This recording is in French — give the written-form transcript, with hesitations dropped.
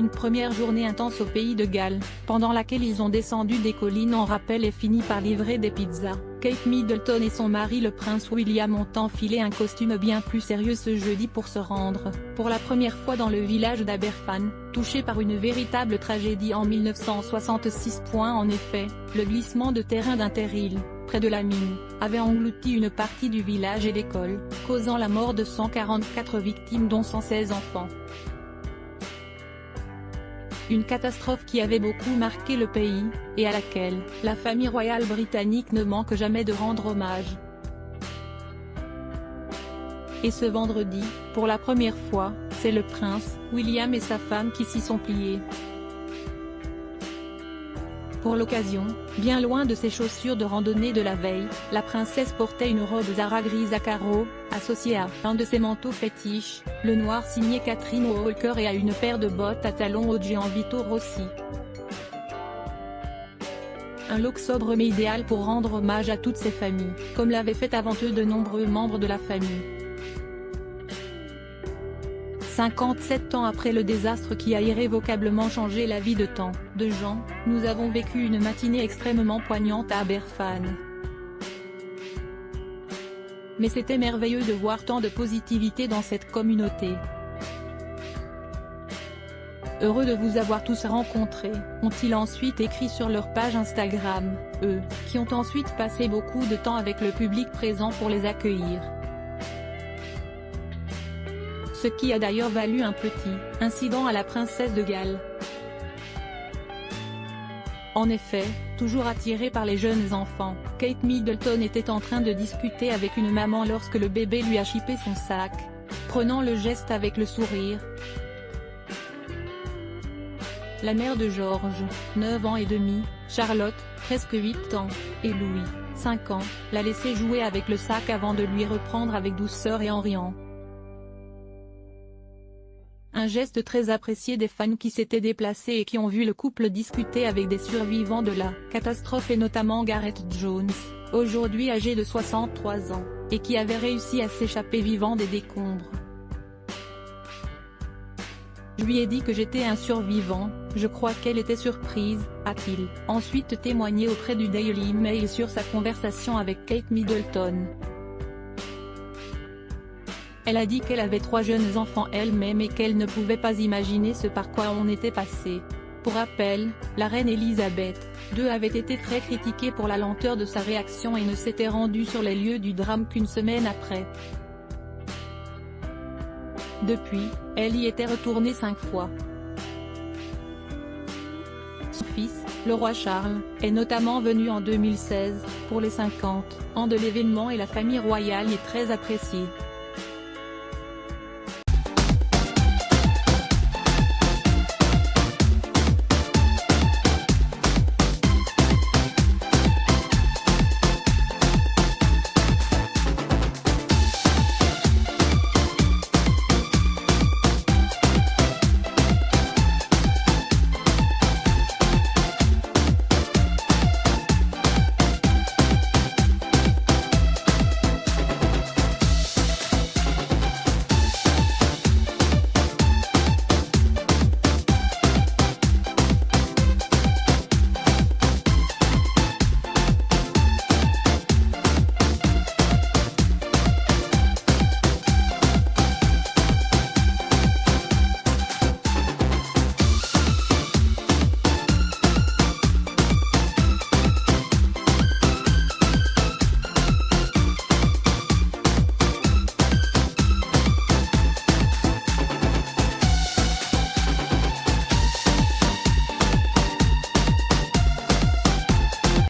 une première journée intense au pays de Galles, pendant laquelle ils ont descendu des collines en rappel et fini par livrer des pizzas. Kate Middleton et son mari le prince William ont enfilé un costume bien plus sérieux ce jeudi pour se rendre, pour la première fois dans le village d'Aberfan, touché par une véritable tragédie en 1966. En effet, le glissement de terrain d'Interhill, près de la mine, avait englouti une partie du village et l'école, causant la mort de 144 victimes dont 116 enfants. Une catastrophe qui avait beaucoup marqué le pays, et à laquelle la famille royale britannique ne manque jamais de rendre hommage. Et ce vendredi, pour la première fois, c'est le prince William et sa femme qui s'y sont pliés. Pour l'occasion, bien loin de ses chaussures de randonnée de la veille, la princesse portait une robe Zara grise à carreaux, associée à un de ses manteaux fétiches, le noir signé Catherine Walker, et à une paire de bottes à talons haut Gianvito Rossi. Un look sobre mais idéal pour rendre hommage à toutes ces familles, comme l'avaient fait avant eux de nombreux membres de la famille. 57 ans après le désastre qui a irrévocablement changé la vie de tant de gens, nous avons vécu une matinée extrêmement poignante à Aberfan. Mais c'était merveilleux de voir tant de positivité dans cette communauté. Heureux de vous avoir tous rencontrés, ont-ils ensuite écrit sur leur page Instagram, eux, qui ont ensuite passé beaucoup de temps avec le public présent pour les accueillir. Ce qui a d'ailleurs valu un petit incident à la princesse de Galles. En effet, toujours attirée par les jeunes enfants, Kate Middleton était en train de discuter avec une maman lorsque le bébé lui a chippé son sac, prenant le geste avec le sourire. La mère de George, 9 ans et demi, Charlotte, presque 8 ans, et Louis, 5 ans, l'a laissé jouer avec le sac avant de lui reprendre avec douceur et en riant. Un geste très apprécié des fans qui s'étaient déplacés et qui ont vu le couple discuter avec des survivants de la catastrophe et notamment Gareth Jones, aujourd'hui âgé de 63 ans, et qui avait réussi à s'échapper vivant des décombres. Je lui ai dit que j'étais un survivant, je crois qu'elle était surprise, a-t-il ensuite témoigné auprès du Daily Mail sur sa conversation avec Kate Middleton. Elle a dit qu'elle avait 3 jeunes enfants elle-même et qu'elle ne pouvait pas imaginer ce par quoi on était passé. Pour rappel, la reine Elisabeth II avait été très critiquée pour la lenteur de sa réaction et ne s'était rendue sur les lieux du drame qu'une semaine après. Depuis, elle y était retournée 5 fois. Son fils, le roi Charles, est notamment venu en 2016, pour les 50 ans de l'événement et la famille royale y est très appréciée.